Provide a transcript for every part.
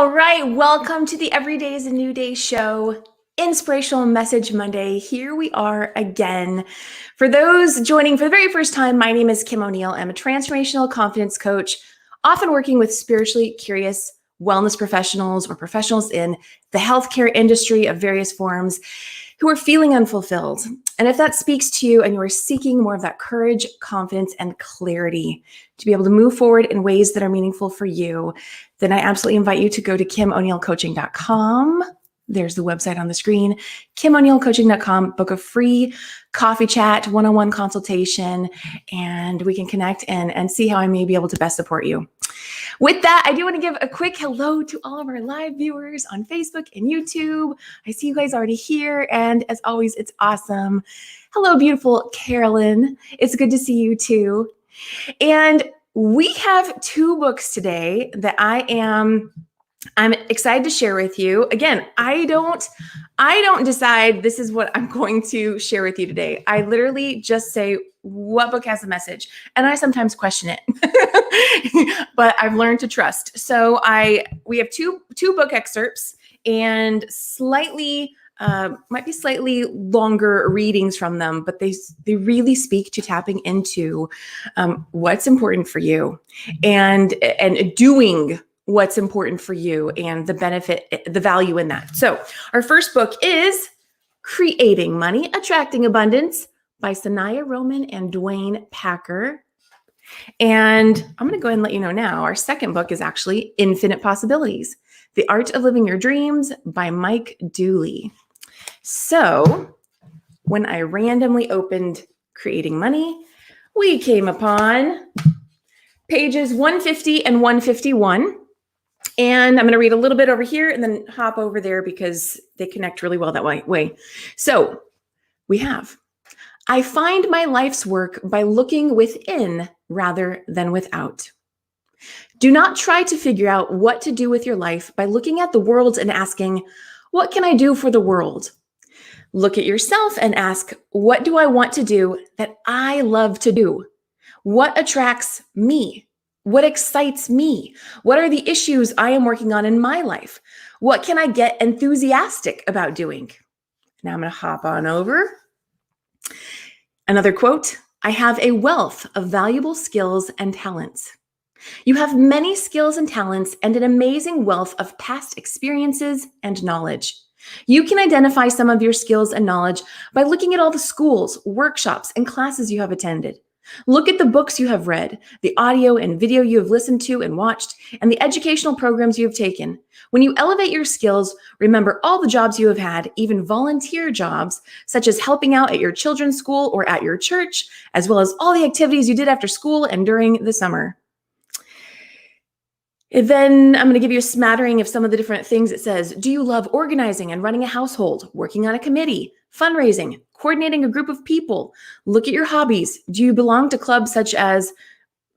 All right, welcome to the Every Day is a New Day show, Inspirational Message Monday. Here we are again. For those joining for the very first time, my name is Kim O'Neill. I'm a transformational confidence coach, often working with spiritually curious wellness professionals or professionals in the healthcare industry of various forms who are feeling unfulfilled. And if that speaks to you and you are seeking more of that courage, confidence, and clarity to be able to move forward in ways that are meaningful for you, then I absolutely invite you to go to KimO'NeillCoaching.com. There's the website on the screen, KimO'NeillCoaching.com. Book a free coffee chat, one-on-one consultation, and we can connect and see how I may be able to best support you. With that, I do want to give a quick hello to all of our live viewers on Facebook and YouTube. I see you guys already here, and as always, it's awesome. Hello, beautiful Carolyn. It's good to see you too. And we have two books today that I'm excited to share with you. Again, I don't decide this is what I'm going to share with you today. I literally just say what book has a message, and I sometimes question it, but I've learned to trust. So we have two book excerpts and might be slightly longer readings from them, but they really speak to tapping into what's important for you and doing what's important for you and the benefit, the value in that. So our first book is Creating Money, Attracting Abundance by Sanaya Roman and Duane Packer. And I'm going to go ahead and let you know now, our second book is actually Infinite Possibilities, The Art of Living Your Dreams by Mike Dooley. So when I randomly opened Creating Money, we came upon pages 150 and 151. And I'm going to read a little bit over here and then hop over there because they connect really well that way. So we have, I find my life's work by looking within rather than without. Do not try to figure out what to do with your life by looking at the world and asking, what can I do for the world? Look at yourself and ask, what do I want to do that I love to do? What attracts me? What excites me? What are the issues I am working on in my life? What can I get enthusiastic about doing? Now I'm going to hop on over. Another quote, I have a wealth of valuable skills and talents. You have many skills and talents and an amazing wealth of past experiences and knowledge. You can identify some of your skills and knowledge by looking at all the schools, workshops, and classes you have attended. Look at the books you have read, the audio and video you have listened to and watched, and the educational programs you have taken. When you elevate your skills, remember all the jobs you have had, even volunteer jobs, such as helping out at your children's school or at your church, as well as all the activities you did after school and during the summer. And then I'm going to give you a smattering of some of the different things it says. Do you love organizing and running a household, working on a committee, fundraising, coordinating a group of people? Look at your hobbies. Do you belong to clubs such as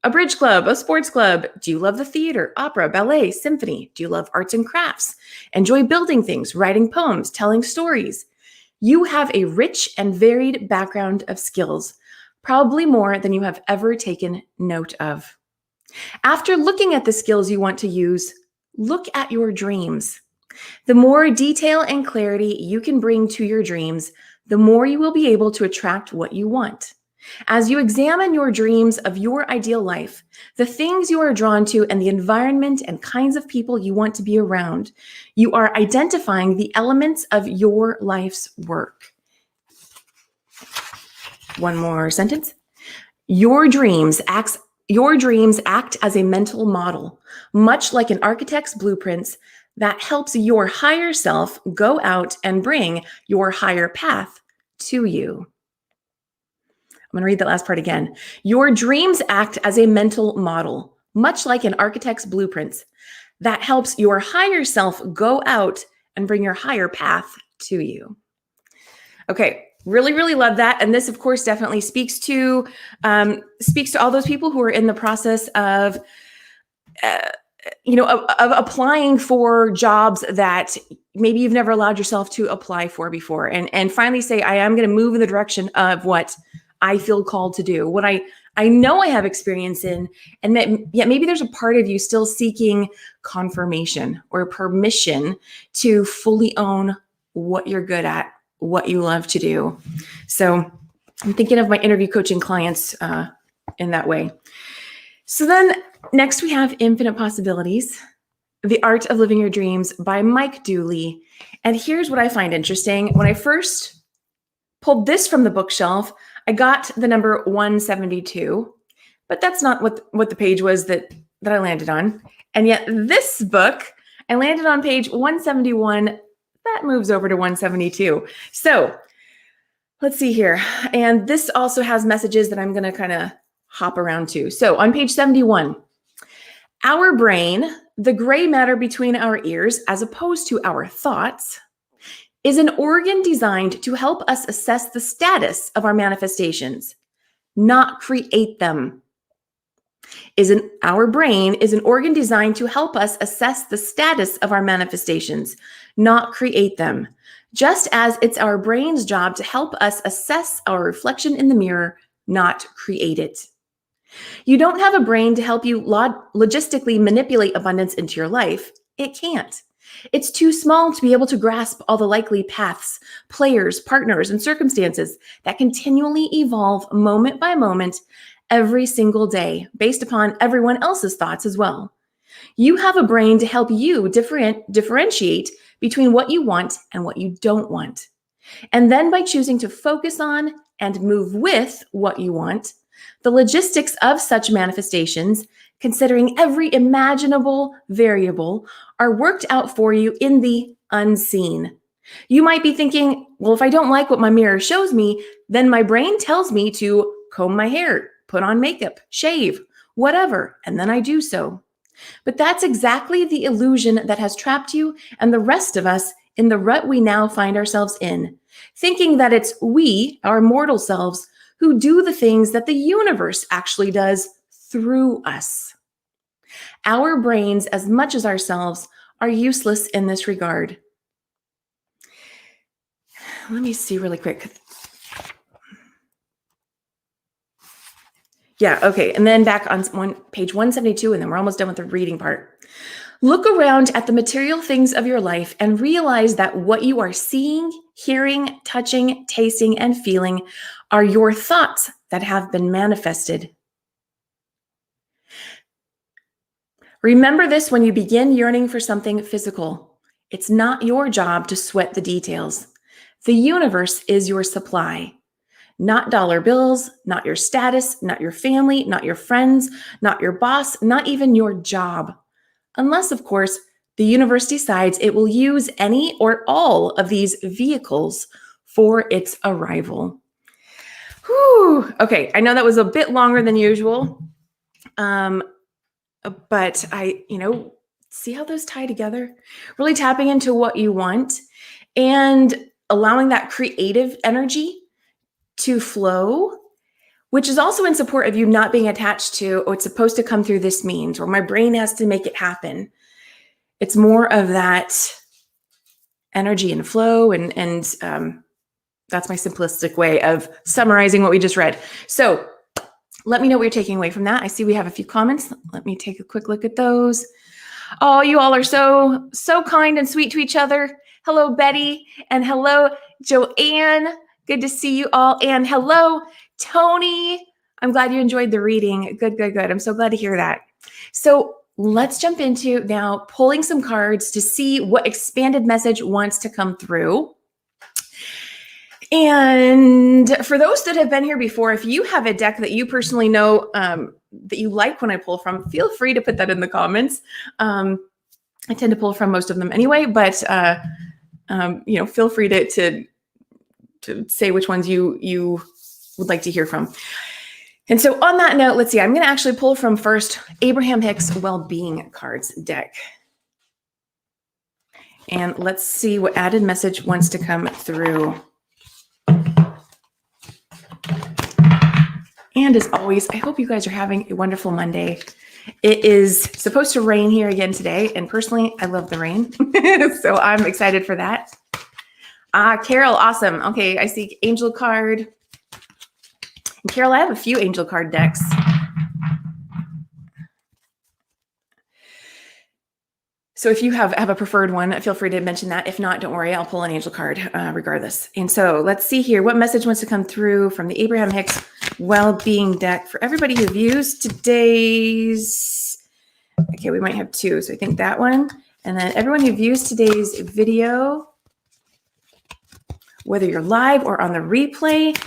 a bridge club, a sports club? Do you love the theater, opera, ballet, symphony? Do you love arts and crafts? Enjoy building things, writing poems, telling stories? You have a rich and varied background of skills, probably more than you have ever taken note of. After looking at the skills you want to use, look at your dreams. The more detail and clarity you can bring to your dreams, the more you will be able to attract what you want. As you examine your dreams of your ideal life, the things you are drawn to, and the environment and kinds of people you want to be around, you are identifying the elements of your life's work. One more sentence. Your dreams act as a mental model, much like an architect's blueprints that helps your higher self go out and bring your higher path to you. I'm going to read that last part again. Your dreams act as a mental model, much like an architect's blueprints that helps your higher self go out and bring your higher path to you. Okay. Really, really love that. And this, of course, definitely speaks to all those people who are in the process of applying for jobs that maybe you've never allowed yourself to apply for before, and finally say, I am going to move in the direction of what I feel called to do, what I I know I have experience in, and yet maybe there's a part of you still seeking confirmation or permission to fully own what you're good at, what you love to do. So I'm thinking of my interview coaching clients in that way. So then next we have Infinite Possibilities, The Art of Living Your Dreams by Mike Dooley. And here's what I find interesting. When I first pulled this from the bookshelf, I got the number 172, but that's not what the page was that I landed on. And yet this book, I landed on page 171. That moves over to 172. So let's see here. And this also has messages that I'm going to kind of hop around to. So on page 71, our brain, the gray matter between our ears, as opposed to our thoughts, is an organ designed to help us assess the status of our manifestations, not create them. Our brain is an organ designed to help us assess the status of our manifestations, not create them. Just as it's our brain's job to help us assess our reflection in the mirror, not create it. You don't have a brain to help you logistically manipulate abundance into your life. It can't. It's too small to be able to grasp all the likely paths, players, partners, and circumstances that continually evolve moment by moment every single day based upon everyone else's thoughts as well. You have a brain to help you differentiate between what you want and what you don't want. And then by choosing to focus on and move with what you want, the logistics of such manifestations, considering every imaginable variable, are worked out for you in the unseen. You might be thinking, well, if I don't like what my mirror shows me, then my brain tells me to comb my hair, put on makeup, shave, whatever, and then I do so. But that's exactly the illusion that has trapped you and the rest of us in the rut we now find ourselves in, thinking that it's we, our mortal selves, who do the things that the universe actually does through us. Our brains, as much as ourselves, are useless in this regard. Let me see really quick. Yeah, okay. And then back on page 172, and then we're almost done with the reading part. Look around at the material things of your life and realize that what you are seeing, hearing, touching, tasting, and feeling are your thoughts that have been manifested. Remember this when you begin yearning for something physical. It's not your job to sweat the details. The universe is your supply. Not dollar bills, not your status, not your family, not your friends, not your boss, not even your job. Unless, of course, the universe decides it will use any or all of these vehicles for its arrival. Whew. Okay, I know that was a bit longer than usual, but see how those tie together? Really tapping into what you want and allowing that creative energy to flow, which is also in support of you not being attached to, oh, it's supposed to come through this means, or my brain has to make it happen. It's more of that energy and flow, and that's my simplistic way of summarizing what we just read. So let me know what you're taking away from that. I see we have a few comments. Let me take a quick look at those. Oh, you all are so kind and sweet to each other. Hello, Betty, and hello, Joanne. Good to see you all. And hello, Tony. I'm glad you enjoyed the reading. Good. I'm so glad to hear that. So let's jump into now pulling some cards to see what expanded message wants to come through. And for those that have been here before, if you have a deck that you personally know that you like when I pull from, feel free to put that in the comments. I tend to pull from most of them anyway, but feel free to say which ones you would like to hear from. And so on that note, let's see, I'm going to actually pull from first Abraham Hicks Well-Being Cards deck. And let's see what added message wants to come through. And as always, I hope you guys are having a wonderful Monday. It is supposed to rain here again today, and personally, I love the rain. So I'm excited for that. Carol, awesome. Okay, I see Angel card. And Carol, I have a few angel card decks. So if you have a preferred one, feel free to mention that. If not, don't worry, I'll pull an angel card regardless. And so let's see here. What message wants to come through from the Abraham Hicks Well-Being deck for everybody who views today's... Okay, we might have two. So I think that one. And then everyone who views today's video, whether you're live or on the replay,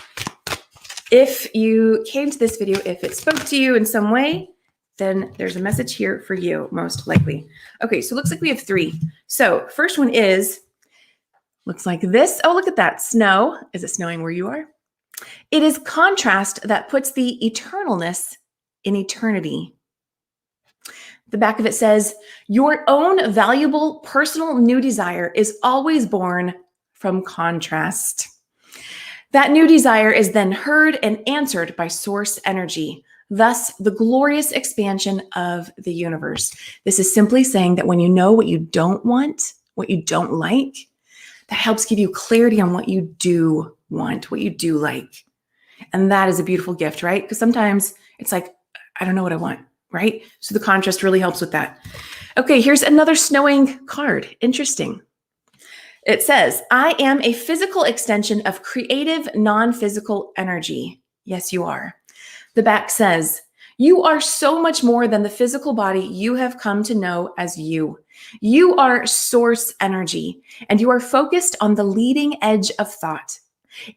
if you came to this video, if it spoke to you in some way, then there's a message here for you, most likely. Okay, so it looks like we have three. So first one looks like this. Oh, look at that. Snow. Is it snowing where you are? It is contrast that puts the eternalness in eternity. The back of it says, your own valuable personal new desire is always born from contrast. That new desire is then heard and answered by source energy. Thus, the glorious expansion of the universe. This is simply saying that when you know what you don't want, what you don't like, that helps give you clarity on what you do want, what you do like. And that is a beautiful gift, right? Because sometimes it's like, I don't know what I want, right? So the contrast really helps with that. Okay, here's another snowing card. Interesting. It says, I am a physical extension of creative, non-physical energy. Yes, you are. The back says, you are so much more than the physical body you have come to know as you. You are source energy, and you are focused on the leading edge of thought.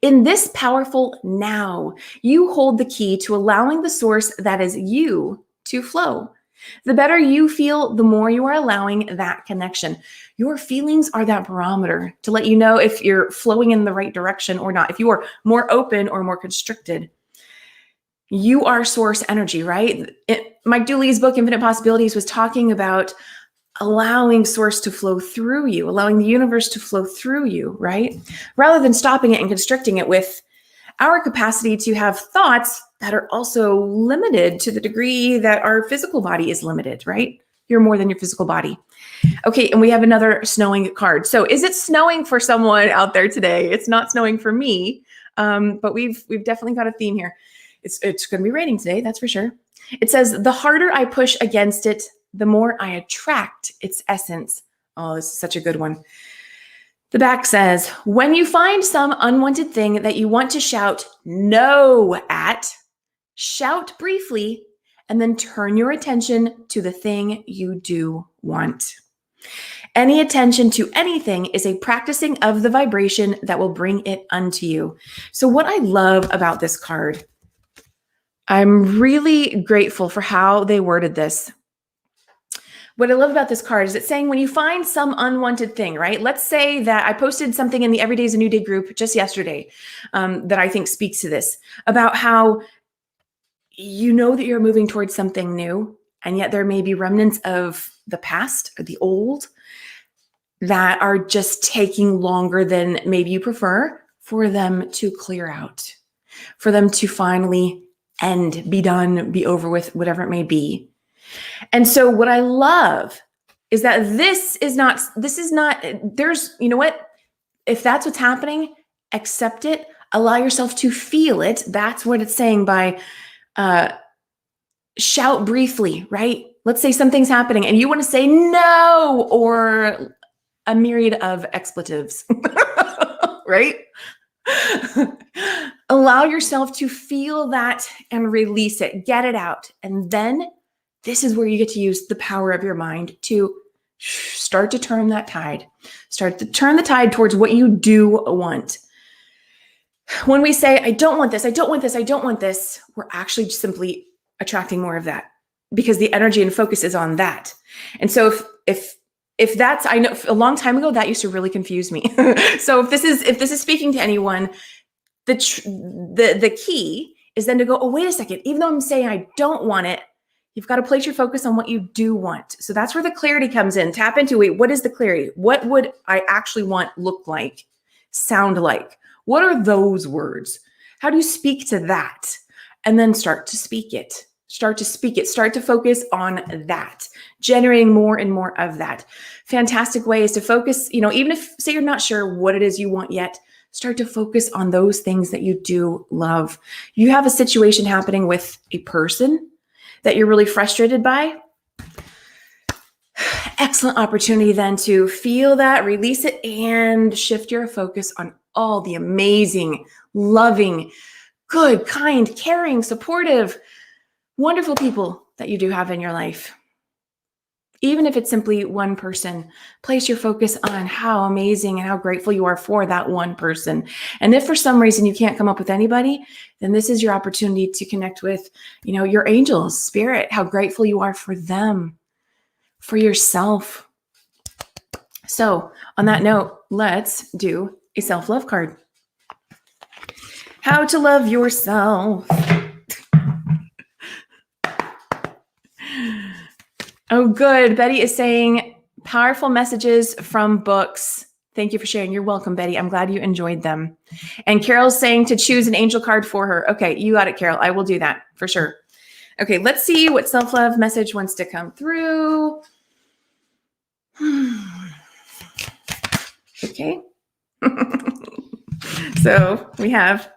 In this powerful now, you hold the key to allowing the source that is you to flow. The better you feel, the more you are allowing that connection. Your feelings are that barometer to let you know if you're flowing in the right direction or not, if you are more open or more constricted. You are source energy, right? Mike Dooley's book, Infinite Possibilities, was talking about allowing source to flow through you, allowing the universe to flow through you, right? Rather than stopping it and constricting it with our capacity to have thoughts that are also limited to the degree that our physical body is limited, right? You're more than your physical body. Okay, and we have another snowing card. So is it snowing for someone out there today? It's not snowing for me, but we've definitely got a theme here. It's going to be raining today, that's for sure. It says, the harder I push against it, the more I attract its essence. Oh, this is such a good one. The back says, when you find some unwanted thing that you want to shout no at, shout briefly, and then turn your attention to the thing you do want. Any attention to anything is a practicing of the vibration that will bring it unto you. So what I love about this card, I'm really grateful for how they worded this. What I love about this card is it's saying when you find some unwanted thing, right? Let's say that I posted something in the Every Day is a New Day group just yesterday that I think speaks to this, about how you know that you're moving towards something new, and yet there may be remnants of the past or the old that are just taking longer than maybe you prefer for them to clear out, for them to finally end, be done, be over with, whatever it may be. And so what I love is that this is not, there's, you know what? If that's what's happening, accept it, allow yourself to feel it. That's what it's saying by shout briefly, right? Let's say something's happening and you want to say no, or a myriad of expletives, right? Allow yourself to feel that and release it, get it out. And then this is where you get to use the power of your mind to start to turn that tide, start to turn the tide towards what you do want. When we say, I don't want this, I don't want this, I don't want this, we're actually just simply attracting more of that because the energy and focus is on that. And so if that's, I know a long time ago, that used to really confuse me. So if this is speaking to anyone, the key is then to go, oh, wait a second, even though I'm saying I don't want it, you've got to place your focus on what you do want. So that's where the clarity comes in. Tap into, wait, what is the clarity? What would I actually want look like, sound like? What are those words? How do you speak to that? And then start to speak it. Start to speak it. Start to focus on that, generating more and more of that. Fantastic ways to focus, even if, say you're not sure what it is you want yet, Start to focus on those things that you do love. You have a situation happening with a person that you're really frustrated by. Excellent opportunity then to feel that, release it, and shift your focus on all the amazing, loving, good, kind, caring, supportive, wonderful people that you do have in your life. Even if it's simply one person, place your focus on how amazing and how grateful you are for that one person. And if for some reason you can't come up with anybody, then this is your opportunity to connect with, your angels, spirit, how grateful you are for them, for yourself. So on that note, let's do a self-love card. How to love yourself. Oh, good. Betty is saying powerful messages from books. Thank you for sharing. You're welcome, Betty. I'm glad you enjoyed them. And Carol's saying to choose an angel card for her. Okay, you got it, Carol. I will do that for sure. Okay, let's see what self-love message wants to come through. Okay. So we have,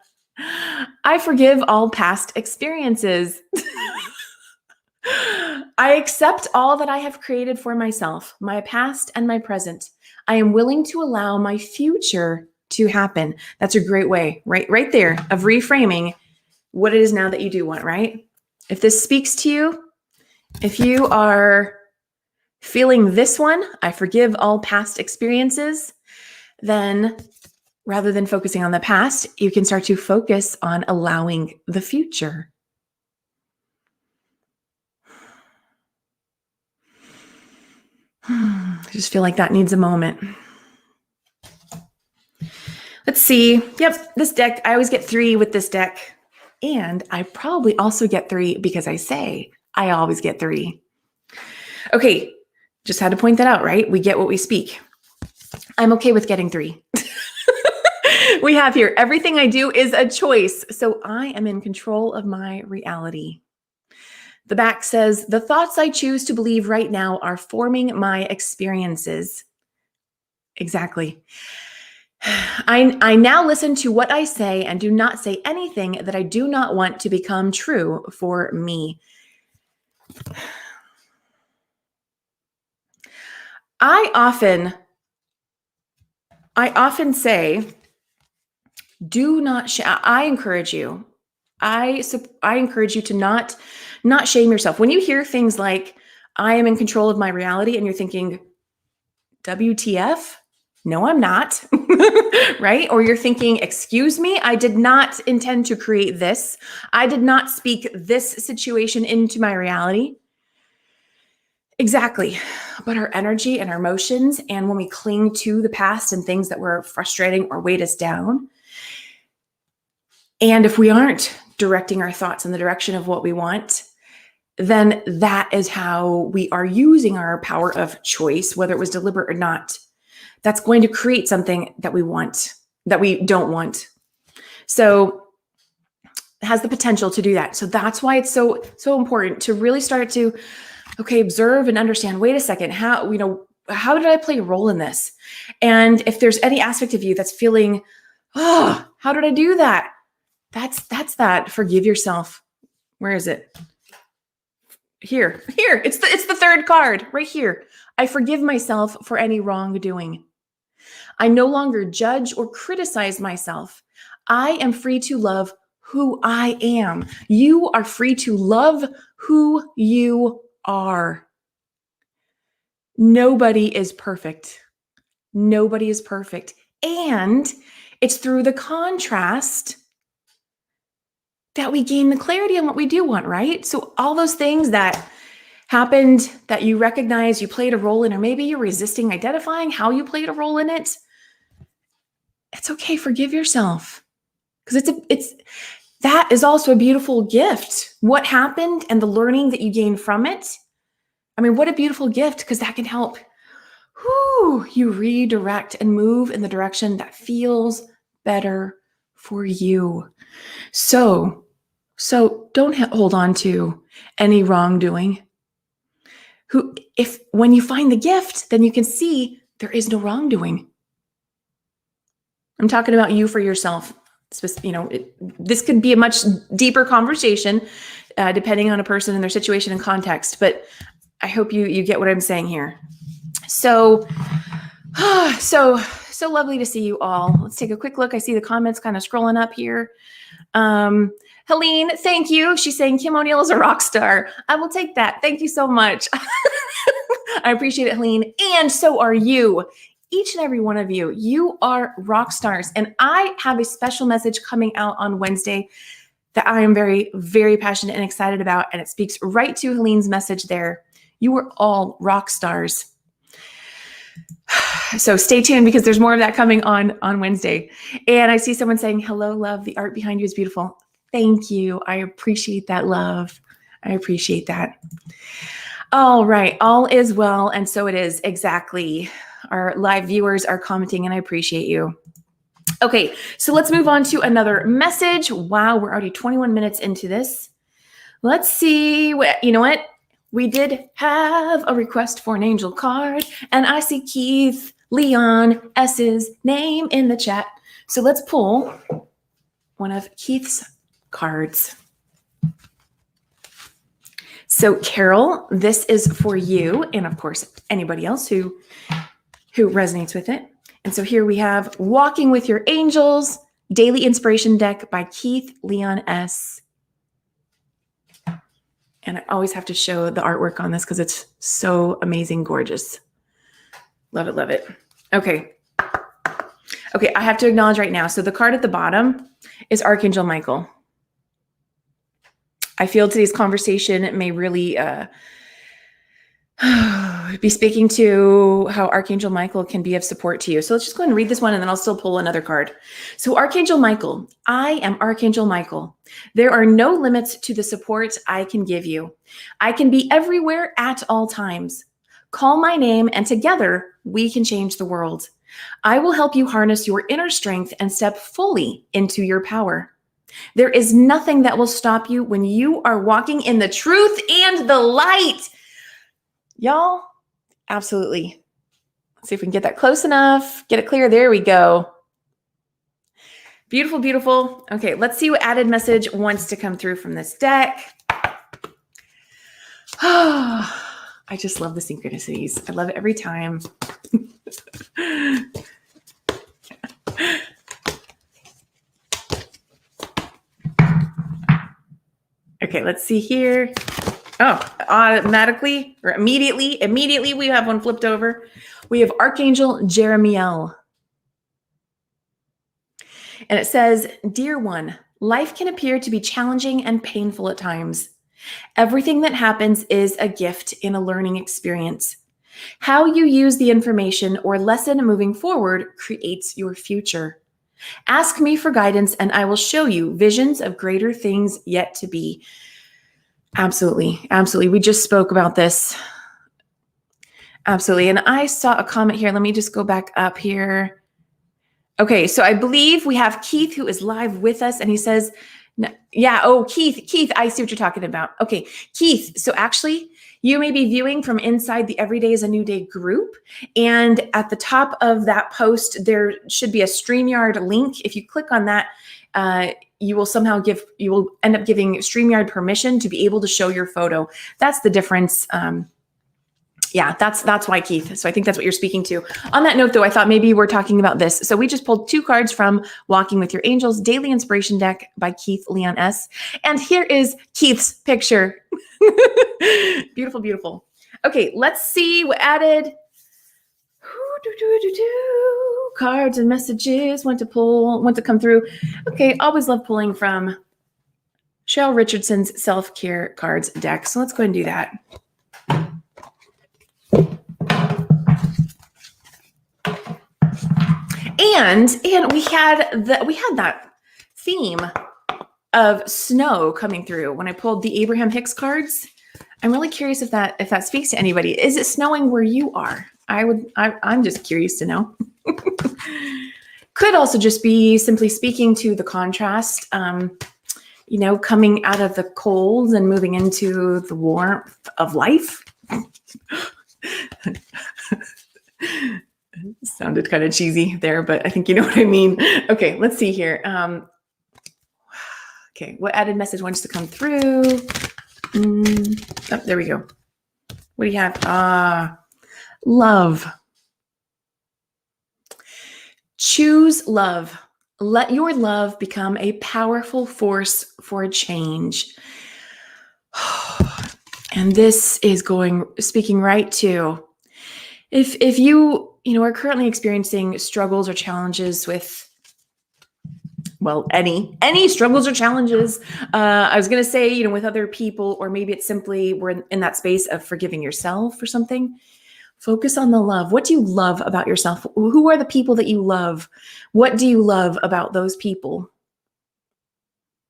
I forgive all past experiences. I accept all that I have created for myself, my past and my present. I am willing to allow my future to happen. That's a great way, right there, of reframing what it is now that you do want, right? If this speaks to you, if you are feeling this one, I forgive all past experiences, then rather than focusing on the past, you can start to focus on allowing the future. I just feel like that needs a moment. Let's see. Yep, this deck, I always get 3 with this deck. And I probably also get 3 because I say I always get 3. Okay, just had to point that out, right? We get what we speak. I'm okay with getting 3. We have here, everything I do is a choice, so I am in control of my reality. The back says, the thoughts I choose to believe right now are forming my experiences. Exactly. I now listen to what I say and do not say anything that I do not want to become true for me. I often say, do not, I encourage you. I encourage you to not shame yourself. When you hear things like, I am in control of my reality, and you're thinking, WTF? No, I'm not, right? Or you're thinking, excuse me, I did not intend to create this. I did not speak this situation into my reality. Exactly. But our energy and our emotions, and when we cling to the past and things that were frustrating or weighed us down, and if we aren't directing our thoughts in the direction of what we want, then that is how we are using our power of choice, whether it was deliberate or not. That's going to create something that we want, that we don't want. So it has the potential to do that. So that's why it's so important to really start to, observe and understand, wait a second, how did I play a role in this? And if there's any aspect of you that's feeling, how did I do that? That's that. Forgive yourself. Where is it? Here. It's the third card right here. I forgive myself for any wrongdoing. I no longer judge or criticize myself. I am free to love who I am. You are free to love who you are. Nobody is perfect. Nobody is perfect. And it's through the contrast that we gain the clarity on what we do want, right? So all those things that happened that you recognize you played a role in, or maybe you're resisting identifying how you played a role in it, it's okay. Forgive yourself. Because that is also a beautiful gift. What happened and the learning that you gain from it. I mean, what a beautiful gift, because that can help you redirect and move in the direction that feels better for you. So don't hold on to any wrongdoing. When you find the gift, then you can see there is no wrongdoing. I'm talking about you for yourself. This could be a much deeper conversation, depending on a person and their situation and context. But I hope you get what I'm saying here. So lovely to see you all. Let's take a quick look. I see the comments kind of scrolling up here. Helene, thank you. She's saying Kim O'Neill is a rock star. I will take that. Thank you so much. I appreciate it, Helene. And so are you. Each and every one of you. You are rock stars. And I have a special message coming out on Wednesday that I am very, very passionate and excited about. And it speaks right to Helene's message there. You are all rock stars. So stay tuned because there's more of that coming on Wednesday. And I see someone saying, hello, love. The art behind you is beautiful. Thank you. I appreciate that, love. I appreciate that. All right. All is well. And so it is. Exactly. Our live viewers are commenting and I appreciate you. Okay. So let's move on to another message. Wow. We're already 21 minutes into this. Let's see what, you know what? We did have a request for an angel card and I see Keith Leon S's name in the chat. So let's pull one of Keith's cards. So Carol, this is for you. And of course, anybody else who resonates with it. And so here we have Walking with Your Angels, Daily Inspiration Deck by Keith Leon S. And I always have to show the artwork on this because it's so amazing, gorgeous. Love it, love it. Okay. Okay, I have to acknowledge right now. So the card at the bottom is Archangel Michael. I feel today's conversation may really be speaking to how Archangel Michael can be of support to you. So let's just go ahead and read this one and then I'll still pull another card. So Archangel Michael, I am Archangel Michael. There are no limits to the support I can give you. I can be everywhere at all times. Call my name and together we can change the world. I will help you harness your inner strength and step fully into your power. There is nothing that will stop you when you are walking in the truth and the light. Y'all, absolutely. Let's see if we can get that close enough. Get it clear. There we go. Beautiful, beautiful. Okay, let's see what added message wants to come through from this deck. I just love the synchronicities. I love it every time. Okay, let's see here. Oh, automatically or immediately we have one flipped over. We have Archangel Jeremiel. And it says, Dear one, life can appear to be challenging and painful at times. Everything that happens is a gift in a learning experience. How you use the information or lesson moving forward creates your future. Ask me for guidance and I will show you visions of greater things yet to be. Absolutely. Absolutely. We just spoke about this. Absolutely. And I saw a comment here. Let me just go back up here. Okay. So I believe we have Keith who is live with us and he says, yeah. Oh, Keith, I see what you're talking about. Okay. Keith. So actually you may be viewing from inside the Every Day is a New Day group. And at the top of that post, there should be a StreamYard link. If you click on that, you will end up giving StreamYard permission to be able to show your photo. That's the difference. Yeah, that's why, Keith. So I think that's what you're speaking to. On that note, though, I thought maybe we're talking about this. So we just pulled two cards from Walking with Your Angels, Daily Inspiration Deck by Keith Leon S. And here is Keith's picture. Beautiful, beautiful. Okay, let's see what added. Cards and messages want to come through. Okay, always love pulling from Cheryl Richardson's self-care cards deck. So let's go ahead and do that. And we had that theme of snow coming through when I pulled the Abraham Hicks cards. I'm really curious if that speaks to anybody. Is it snowing where you are? I'm just curious to know. Could also just be simply speaking to the contrast, coming out of the cold and moving into the warmth of life. Sounded kind of cheesy there, but I think you know what I mean. Okay, let's see here. Okay, what added message wants to come through? Oh, there we go. What do you have? Love. Choose love. Let your love become a powerful force for change. And this is speaking right to if you are currently experiencing struggles or challenges with, well, any struggles or challenges. I was going to say, with other people, or maybe it's simply we're in that space of forgiving yourself for something. Focus on the love. What do you love about yourself? Who are the people that you love? What do you love about those people?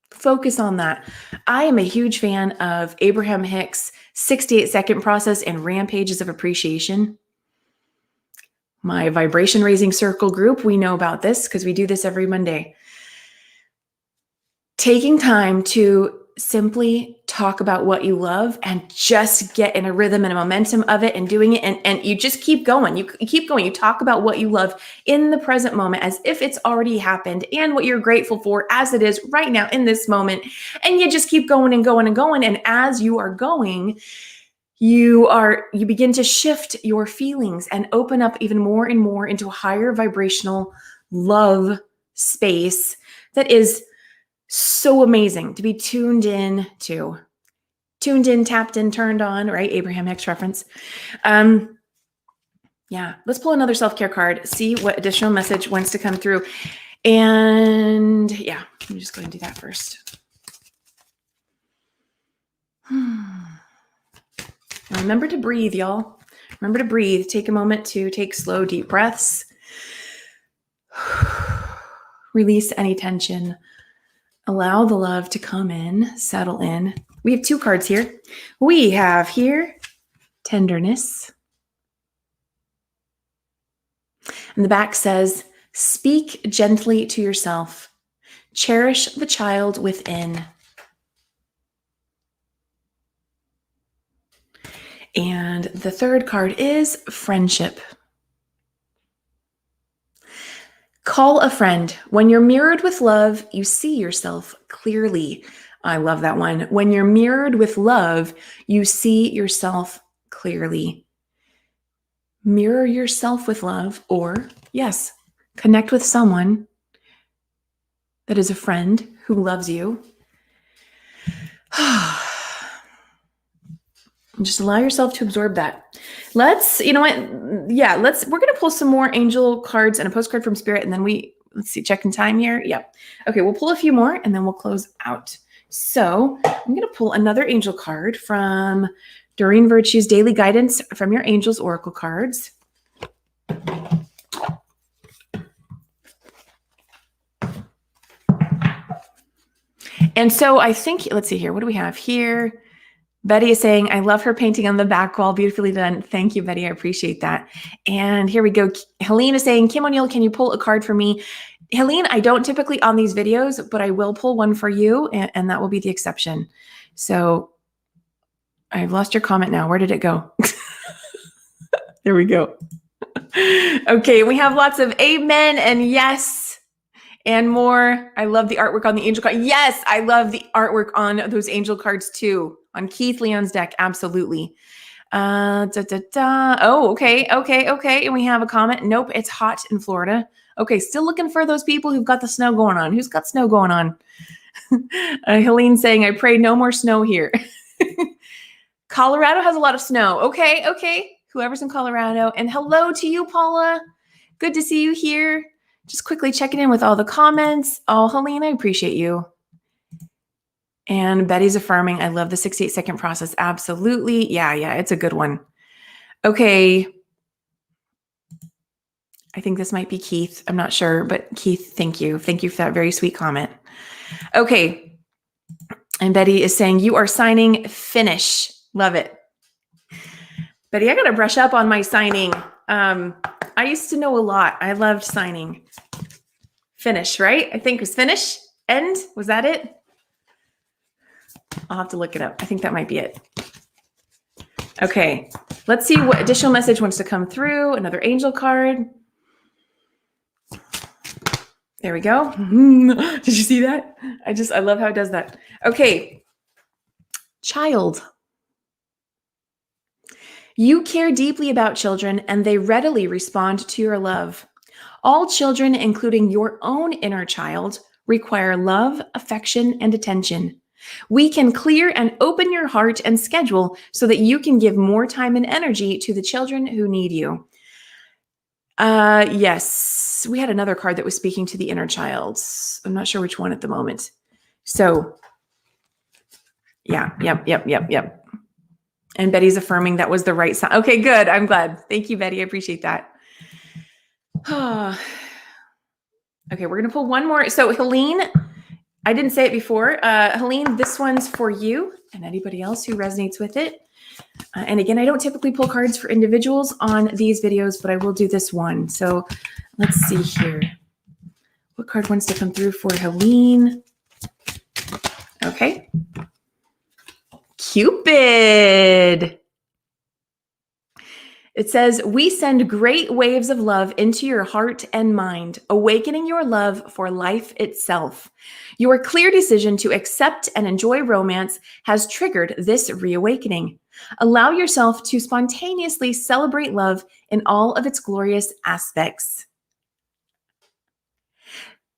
Focus on that. I am a huge fan of Abraham Hicks' 68-second process and rampages of appreciation. My vibration raising circle group, we know about this because we do this every Monday. Taking time to simply talk about what you love and just get in a rhythm and a momentum of it and doing it. And you just keep going. You keep going. You talk about what you love in the present moment as if it's already happened and what you're grateful for as it is right now in this moment. And you just keep going and going and going. And as you are going, you begin to shift your feelings and open up even more and more into a higher vibrational love space that is so amazing to be tuned in, tapped in, turned on, right? Abraham Hicks reference. Yeah, let's pull another self-care card, see what additional message wants to come through. And yeah, I'm just going to do that first. Remember to breathe, y'all. Remember to breathe. Take a moment to take slow, deep breaths. Release any tension. Allow the love to come in, settle in. We have two cards here. We have here tenderness. And the back says, speak gently to yourself. Cherish the child within. And the third card is friendship. Call a friend. When you're mirrored with love, you see yourself clearly. I love that one. When you're mirrored with love, you see yourself clearly. Mirror yourself with love, or yes, connect with someone that is a friend who loves you. Just allow yourself to absorb that. We're going to pull some more angel cards and a postcard from Spirit, and then let's see, checking time here. Yep. Okay, we'll pull a few more and then we'll close out. So I'm going to pull another angel card from Doreen Virtue's Daily Guidance from Your Angels Oracle cards. And so I think, let's see here. What do we have here? Betty is saying, I love her painting on the back wall. Beautifully done. Thank you, Betty. I appreciate that. And here we go. Helene is saying, Kim O'Neill, can you pull a card for me? Helene, I don't typically on these videos, but I will pull one for you, and that will be the exception. So I've lost your comment now. Where did it go? There we go. Okay, we have lots of amen and yes and more. I love the artwork on the angel card. Yes, I love the artwork on those angel cards too. On Keith Leon's deck, absolutely. Oh, okay. And we have a comment. Nope, it's hot in Florida. Okay, still looking for those people who've got the snow going on. Who's got snow going on? Helene saying, I pray no more snow here. Colorado has a lot of snow. Okay. Whoever's in Colorado. And hello to you, Paula. Good to see you here. Just quickly checking in with all the comments. Oh, Helene, I appreciate you. And Betty's affirming, I love the 68-second process. Absolutely. Yeah, it's a good one. Okay. I think this might be Keith. I'm not sure, but Keith, thank you. Thank you for that very sweet comment. Okay. And Betty is saying, you are signing finish. Love it. Betty, I got to brush up on my signing. I used to know a lot. I loved signing. Finish, right? I think it was finish. End. Was that it? I'll have to look it up. I think that might be it. Okay. Let's see what additional message wants to come through. Another angel card. There we go. Did you see that? I love how it does that. Okay. Child. You care deeply about children and they readily respond to your love. All children, including your own inner child, require love, affection, and attention. We can clear and open your heart and schedule so that you can give more time and energy to the children who need you. Yes, we had another card that was speaking to the inner child. I'm not sure which one at the moment. So, yeah, yep. And Betty's affirming that was the right sign. Okay, good. I'm glad. Thank you, Betty. I appreciate that. Okay, we're going to pull one more. So, Helene, I didn't say it before. Helene, this one's for you and anybody else who resonates with it. And again, I don't typically pull cards for individuals on these videos, but I will do this one. So let's see here. What card wants to come through for Helene? Okay. Cupid. It says, we send great waves of love into your heart and mind, awakening your love for life itself. Your clear decision to accept and enjoy romance has triggered this reawakening. Allow yourself to spontaneously celebrate love in all of its glorious aspects.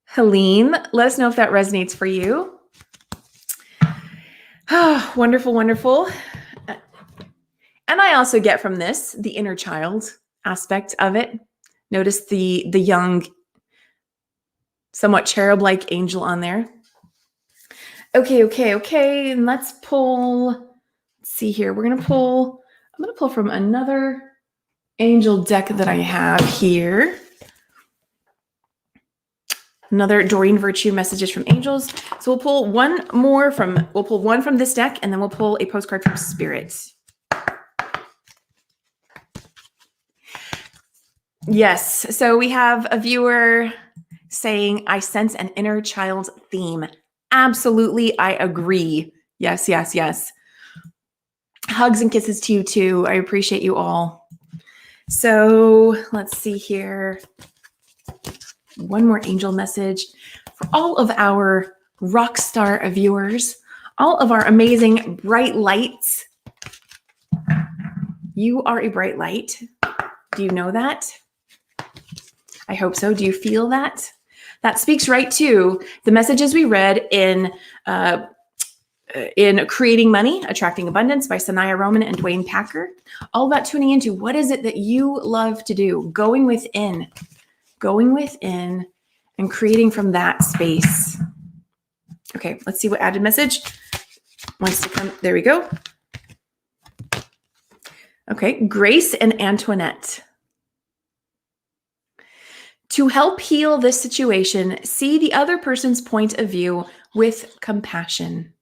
Helene, let us know if that resonates for you. Oh, wonderful, wonderful. And I also get from this the inner child aspect of it. Notice the young, somewhat cherub-like angel on there. Okay. And let's pull. Let's see here. I'm going to pull from another angel deck that I have here. Another Doreen Virtue messages from angels. So we'll pull one from this deck, and then we'll pull a postcard from Spirit. Yes. So we have a viewer saying, I sense an inner child theme. Absolutely. I agree. Yes. Hugs and kisses to you too. I appreciate you all. So let's see here. One more angel message for all of our rock star viewers, all of our amazing bright lights. You are a bright light. Do you know that? I hope so. Do you feel that? That speaks right to the messages we read in Creating Money, Attracting Abundance by Sanaya Roman and Duane Packer. All about tuning into what is it that you love to do, going within and creating from that space. Okay, let's see what added message wants to come. There we go. Okay, Grace and Antoinette. To help heal this situation, see the other person's point of view with compassion.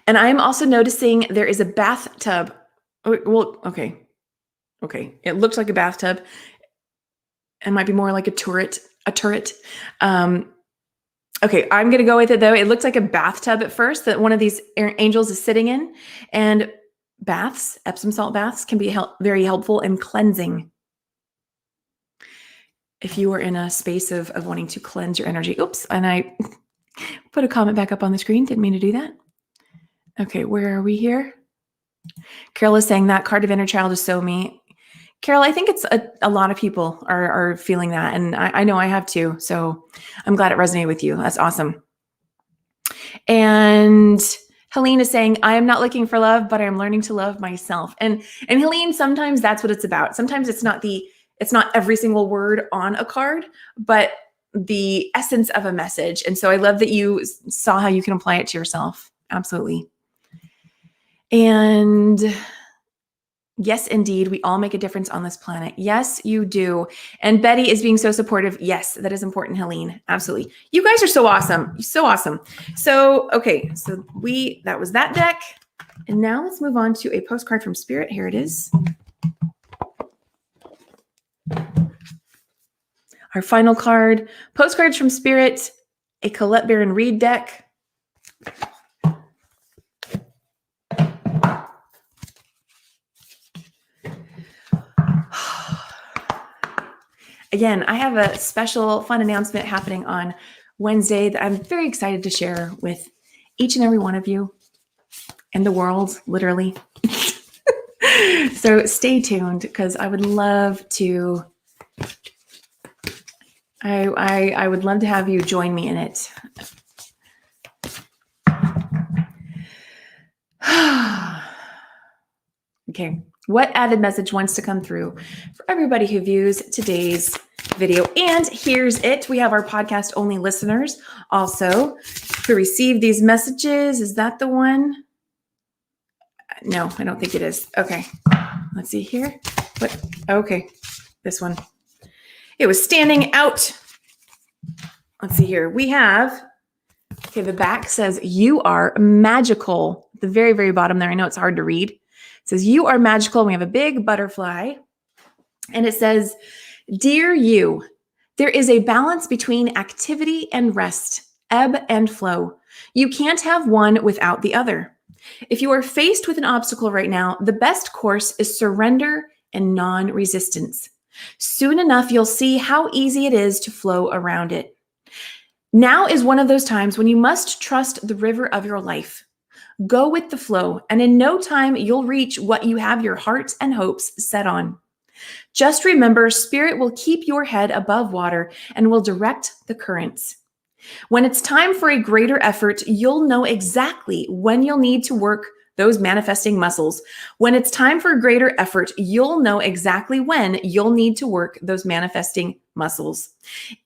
And I'm also noticing there is a bathtub. Well, okay. It looks like a bathtub. It might be more like a turret. Okay, I'm going to go with it though. It looks like a bathtub at first that one of these angels is sitting in. And baths, Epsom salt baths, can be very helpful and cleansing. If you are in a space of wanting to cleanse your energy. Oops, and I put a comment back up on the screen. Didn't mean to do that. Okay, where are we here? Carol is saying that card of inner child is so me. Carol, I think it's a lot of people are feeling that. And I know I have too. So I'm glad it resonated with you. That's awesome. And Helene is saying, I am not looking for love, but I'm learning to love myself. And Helene, sometimes that's what it's about. Sometimes it's not every single word on a card, but the essence of a message. And so I love that you saw how you can apply it to yourself. Absolutely. And yes, indeed, we all make a difference on this planet. Yes, you do. And Betty is being so supportive. Yes, that is important, Helene. Absolutely. You guys are so awesome. So awesome. So, okay. So that was that deck. And now let's move on to a postcard from Spirit. Here it is. Our final card, postcards from Spirit, a Colette Baron Reed deck. again, I have a special fun announcement happening on Wednesday that I'm very excited to share with each and every one of you in the world, literally. So stay tuned because I would love to. I would love to have you join me in it. Okay, what added message wants to come through for everybody who views today's video? And here's it. We have our podcast only listeners also who receive these messages. Is that the one? No, I don't think it is. Okay, let's see here. What? Okay, this one. It was standing out. Let's see here. We have, okay, the back says, you are magical. At the very, very bottom there. I know it's hard to read. It says, you are magical. We have a big butterfly. And it says, dear you, there is a balance between activity and rest, ebb and flow. You can't have one without the other. If you are faced with an obstacle right now, the best course is surrender and non-resistance. Soon enough, you'll see how easy it is to flow around it. Now is one of those times when you must trust the river of your life. Go with the flow, and in no time, you'll reach what you have your heart and hopes set on. Just remember, Spirit will keep your head above water and will direct the currents. When it's time for a greater effort, you'll know exactly when you'll need to work those manifesting muscles. When it's time for a greater effort, you'll know exactly when you'll need to work those manifesting muscles.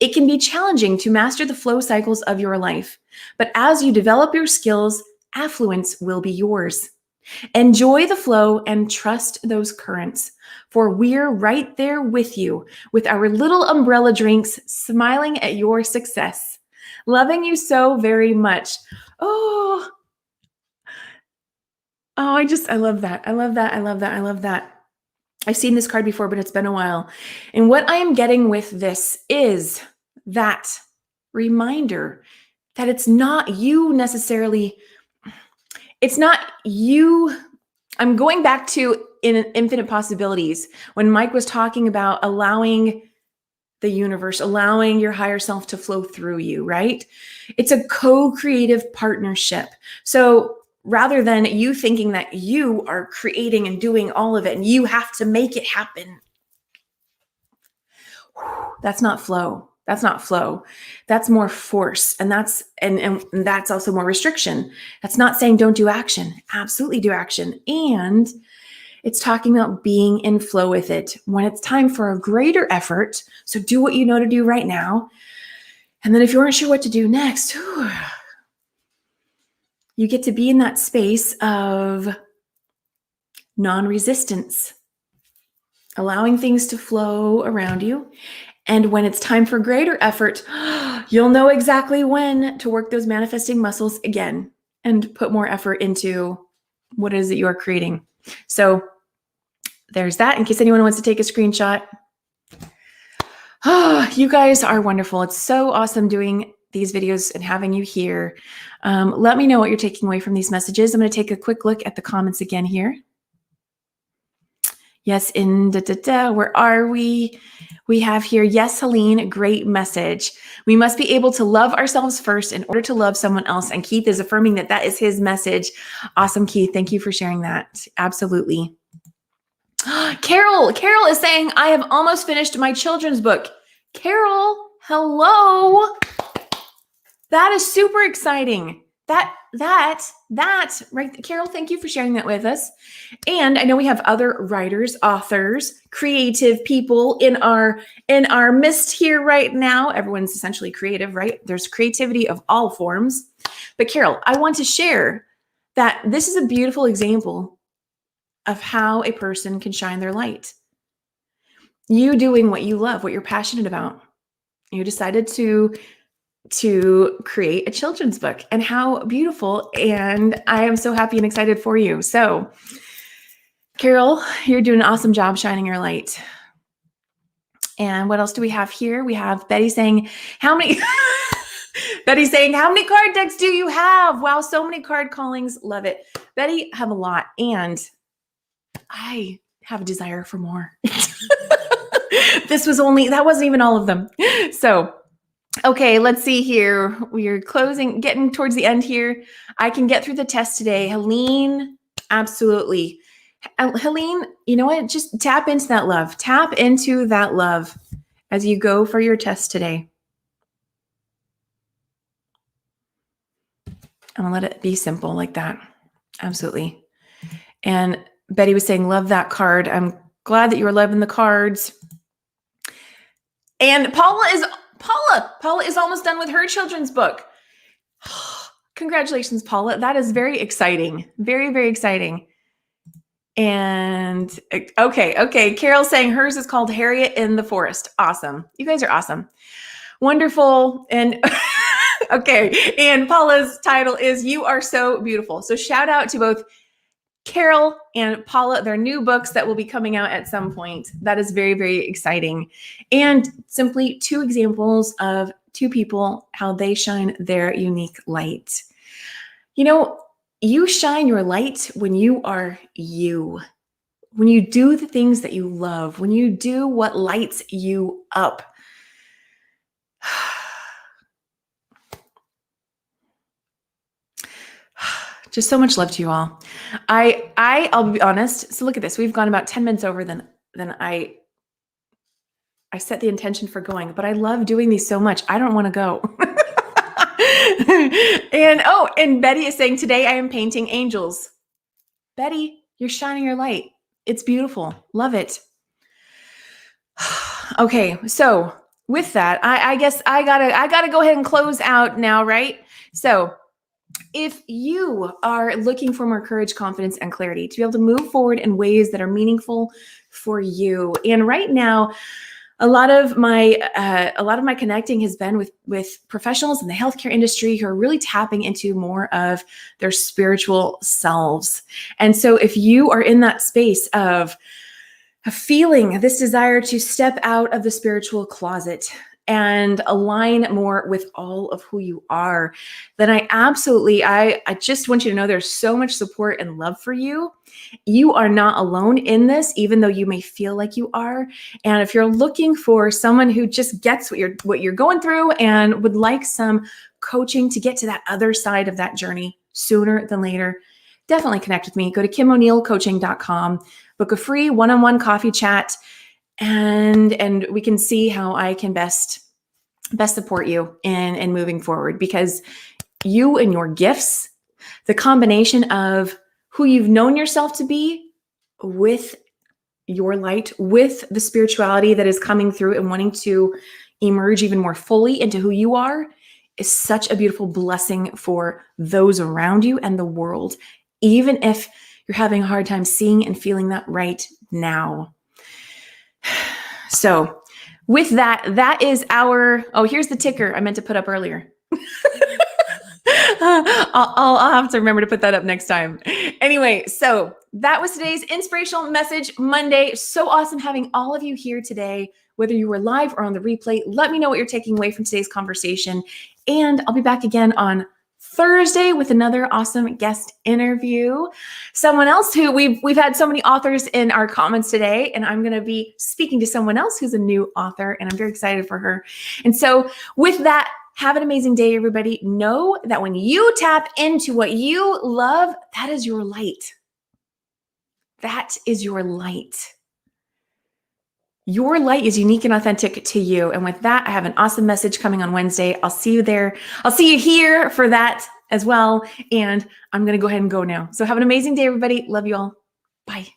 It can be challenging to master the flow cycles of your life, but as you develop your skills, affluence will be yours. Enjoy the flow and trust those currents, for we're right there with you with our little umbrella drinks, smiling at your success. Loving you so very much. Oh, I love that. I love that. I love that. I love that. I've seen this card before, but it's been a while. And what I am getting with this is that reminder that it's not you necessarily. It's not you. I'm going back to in Infinite Possibilities when Mike was talking about allowing the universe, allowing your higher self to flow through you, right? It's a co-creative partnership. So rather than you thinking that you are creating and doing all of it and you have to make it happen, that's not flow. That's not flow. That's more force. And that's also more restriction. That's not saying don't do action. Absolutely do action. And it's talking about being in flow with it when it's time for a greater effort. So do what you know to do right now. And then if you aren't sure what to do next, you get to be in that space of non-resistance, allowing things to flow around you. And when it's time for greater effort, you'll know exactly when to work those manifesting muscles again and put more effort into what it is that you are creating. So there's that in case anyone wants to take a screenshot. Oh, you guys are wonderful. It's so awesome doing these videos and having you here. Let me know what you're taking away from these messages. I'm going to take a quick look at the comments again here. Yes, where are we? We have here, yes, Helene, great message. We must be able to love ourselves first in order to love someone else. And Keith is affirming that that is his message. Awesome, Keith. Thank you for sharing that. Absolutely. Carol is saying, I have almost finished my children's book. Carol, hello. That is super exciting. That, right. Carol, thank you for sharing that with us. And I know we have other writers, authors, creative people in our midst here right now. Everyone's essentially creative, right? There's creativity of all forms. But Carol, I want to share that this is a beautiful example of how a person can shine their light. You doing what you love, what you're passionate about. You decided to create a children's book, and how beautiful. And I am so happy and excited for you. So Carol, you're doing an awesome job shining your light. And what else do we have here? We have Betty saying, Betty saying, how many card decks do you have? Wow, so many card callings. Love it. Betty, have a lot. And I have a desire for more. That wasn't even all of them. So, okay, let's see here. We are getting towards the end here. I can get through the test today. Helene, absolutely. Helene, you know what? Just tap into that love. Tap into that love as you go for your test today. And let it be simple like that. Absolutely. And Betty was saying, love that card. I'm glad that you were loving the cards. And Paula is almost done with her children's book. Congratulations, Paula. That is very exciting. Very, very exciting. And okay. Carol's saying hers is called Harriet in the Forest. Awesome. You guys are awesome. Wonderful. And okay. And Paula's title is You Are So Beautiful. So shout out to both Carol and Paula, their new books that will be coming out at some point. That is very, very exciting. And simply 2 examples of 2 people, how they shine their unique light. You know, you shine your light when you are you. When you do the things that you love, when you do what lights you up. Just so much love to you all. I'll be honest. So look at this. We've gone about 10 minutes over than I set the intention for going, but I love doing these so much. I don't want to go. And Betty is saying, today I am painting angels. Betty, you're shining your light. It's beautiful. Love it. Okay. So with that, I guess I gotta go ahead and close out now, right? So if you are looking for more courage, confidence, and clarity to be able to move forward in ways that are meaningful for you, and right now, a lot of my connecting has been with professionals in the healthcare industry who are really tapping into more of their spiritual selves. And so, if you are in that space of feeling this desire to step out of the spiritual closet and align more with all of who you are, then I just want you to know there's so much support and love for you. You are not alone in this, even though you may feel like you are. And if you're looking for someone who just gets what you're going through and would like some coaching to get to that other side of that journey sooner than later, definitely connect with me. Go to KimO'NeillCoaching.com, book a free one-on-one coffee chat, and we can see how I can best support you in moving forward, because you and your gifts, the combination of who you've known yourself to be with your light, with the spirituality that is coming through and wanting to emerge even more fully into who you are, is such a beautiful blessing for those around you and the world, even if you're having a hard time seeing and feeling that right now. So with that is here's the ticker I meant to put up earlier. I'll have to remember to put that up next time. Anyway, so that was today's Inspirational Message Monday. So awesome having all of you here today, whether you were live or on the replay. Let me know what you're taking away from today's conversation. And I'll be back again on Thursday with another awesome guest interview. Someone else who we've had so many authors in our comments today, and I'm going to be speaking to someone else who's a new author, and I'm very excited for her. And so with that, have an amazing day, everybody. Know that when you tap into what you love, that is your light. That is your light. Your light is unique and authentic to you. And with that, I have an awesome message coming on Wednesday. I'll see you there. I'll see you here for that as well. And I'm going to go ahead and go now. So have an amazing day, everybody. Love you all. Bye.